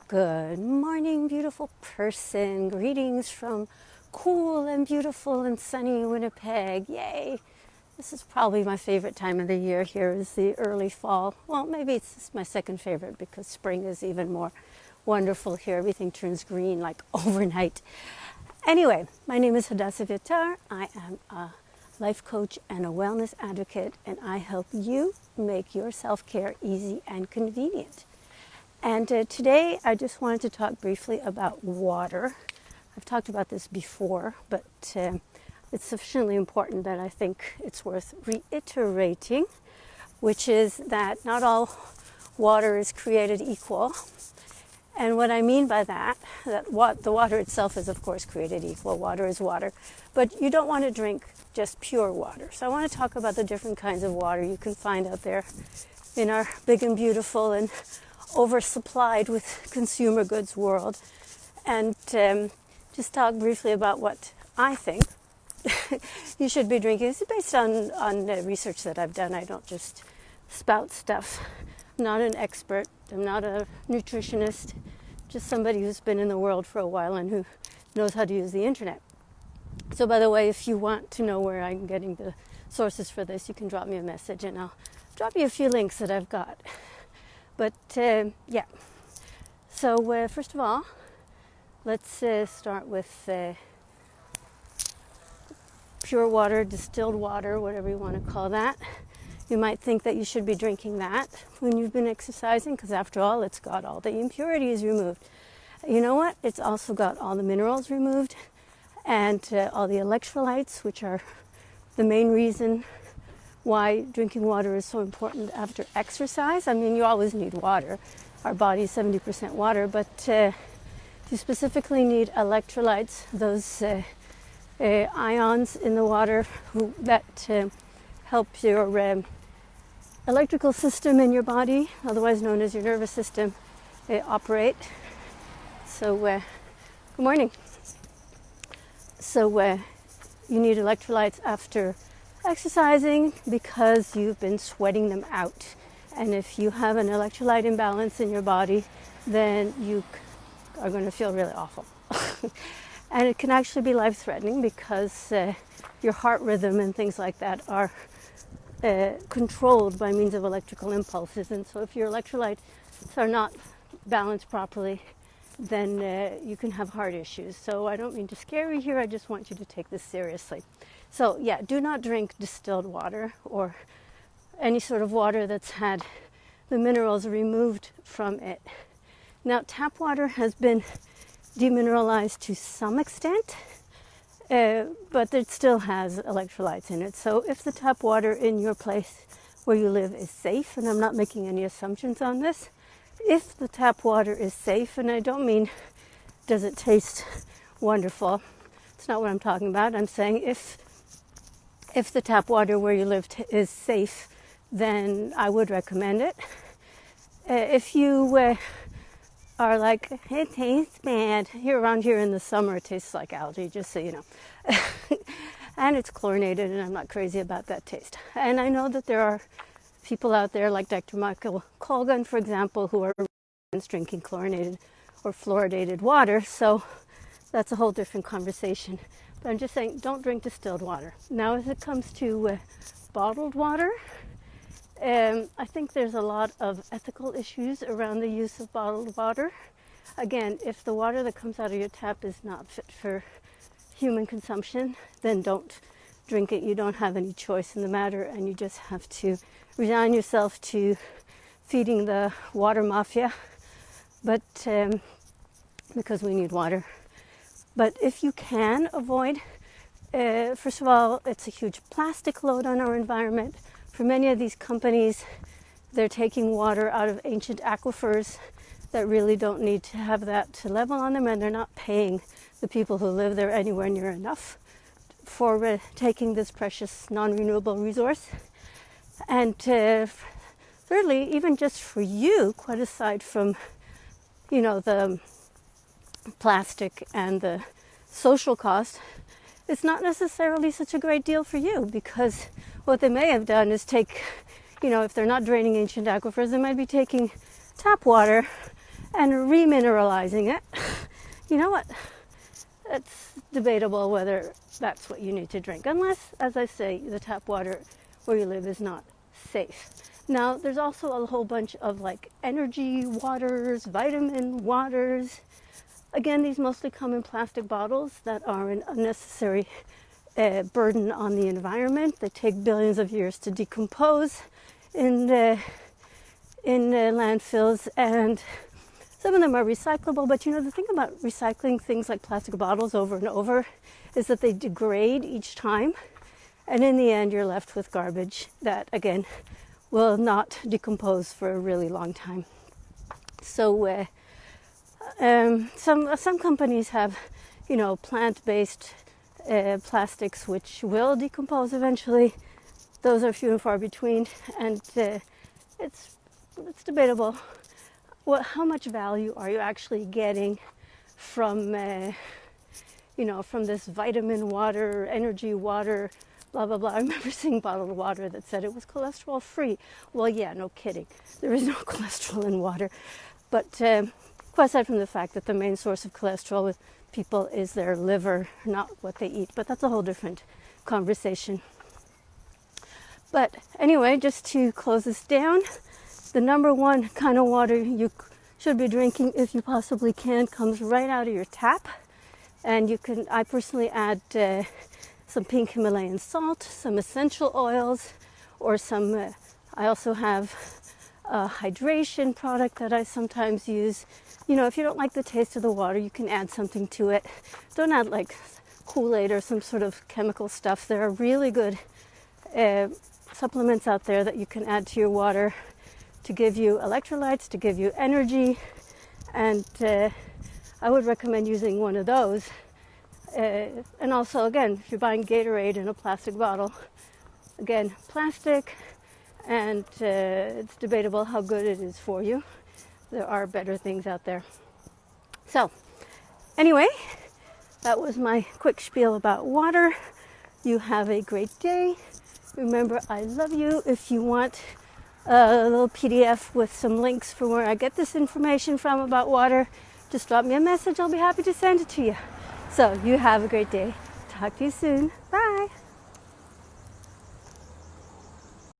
Good morning, beautiful person. Greetings from cool and beautiful and sunny Winnipeg. Yay! This is probably my favorite time of the year. Here is the early fall. Well, maybe it's my second favorite because spring is even more wonderful here. Everything turns green like overnight. Anyway, my name is Hadassah Vitar. I am a life coach and a wellness advocate, and I help you make your self-care easy and convenient. And today I just wanted to talk briefly about water. I've talked about this before, but it's sufficiently important that I think it's worth reiterating, which is that not all water is created equal. And what I mean by that the water itself is of course created equal. Water is water, but you don't want to drink just pure water. So I want to talk about the different kinds of water you can find out there in our big and beautiful and oversupplied with consumer goods world, and just talk briefly about what I think you should be drinking. This is based on research that I've done. I don't just spout stuff. I'm not an expert. I'm not a nutritionist. Just somebody who's been in the world for a while and who knows how to use the internet. So by the way, if you want to know where I'm getting the sources for this, you can drop me a message and I'll drop you a few links that I've got. But yeah, so first of all, let's start with pure water, distilled water, whatever you want to call that. You might think that you should be drinking that when you've been exercising, because after all, it's got all the impurities removed. You know what? It's also got all the minerals removed and all the electrolytes, which are the main reason why drinking water is so important after exercise. I mean, you always need water. Our body is 70% water, but you specifically need electrolytes, those ions in the water that help your electrical system in your body, otherwise known as your nervous system, operate. So, good morning. So, you need electrolytes after exercising because you've been sweating them out. And if you have an electrolyte imbalance in your body, then you are going to feel really awful. And it can actually be life-threatening because your heart rhythm and things like that are controlled by means of electrical impulses. And so if your electrolytes are not balanced properly, then you can have heart issues. So I don't mean to scare you here, I just want you to take this seriously. So yeah, do not drink distilled water or any sort of water that's had the minerals removed from it. Now, tap water has been demineralized to some extent, but it still has electrolytes in it. So if the tap water in your place where you live is safe, and I'm not making any assumptions on this, if the tap water is safe, and I don't mean does it taste wonderful, it's not what I'm talking about. I'm saying if the tap water where you live is safe, then I would recommend it. If you are like, it tastes bad, here around here in the summer it tastes like algae, just so you know. And it's chlorinated, and I'm not crazy about that taste. And I know that there are people out there like Dr. Michael Colgan, for example, who are drinking chlorinated or fluoridated water, so that's a whole different conversation. But I'm just saying, don't drink distilled water. Now, as it comes to bottled water, I think there's a lot of ethical issues around the use of bottled water. Again, if the water that comes out of your tap is not fit for human consumption, then don't drink it. You don't have any choice in the matter, and you just have to resign yourself to feeding the water mafia, but because we need water. But if you can avoid, first of all, it's a huge plastic load on our environment. For many of these companies, they're taking water out of ancient aquifers that really don't need to have that level on them, and they're not paying the people who live there anywhere near enough for taking this precious non-renewable resource. And thirdly, even just for you, quite aside from, the plastic and the social cost, it's not necessarily such a great deal for you, because what they may have done is take, if they're not draining ancient aquifers, they might be taking tap water and remineralizing it, you know what? It's debatable whether that's what you need to drink, unless, as I say, the tap water where you live is not safe. Now, there's also a whole bunch of like energy waters, vitamin waters. Again, these mostly come in plastic bottles that are an unnecessary burden on the environment. They take billions of years to decompose in landfills, and some of them are recyclable. But you know, the thing about recycling things like plastic bottles over and over is that they degrade each time, and in the end, you're left with garbage that, again, will not decompose for a really long time. So some companies have, you know, plant-based plastics which will decompose eventually. Those are few and far between, and it's debatable. How much value are you actually getting from from this vitamin water, energy water, blah, blah, blah. I remember seeing bottled water that said it was cholesterol free. Well, yeah, no kidding. There is no cholesterol in water. But quite aside from the fact that the main source of cholesterol with people is their liver, not what they eat. But that's a whole different conversation. But anyway, just to close this down, the number one kind of water you should be drinking, if you possibly can, comes right out of your tap. And I personally add some pink Himalayan salt, some essential oils, or some, I also have a hydration product that I sometimes use. You know, if you don't like the taste of the water, you can add something to it. Don't add like Kool-Aid or some sort of chemical stuff. There are really good supplements out there that you can add to your water to give you electrolytes, to give you energy, and I would recommend using one of those. And also, again, if you're buying Gatorade in a plastic bottle, again, plastic, and it's debatable how good it is for you. There are better things out there. So, anyway, that was my quick spiel about water. You have a great day. Remember, I love you. If you want a little PDF with some links for where I get this information from about water, just drop me a message. I'll be happy to send it to you. So you have a great day. Talk to you soon. Bye.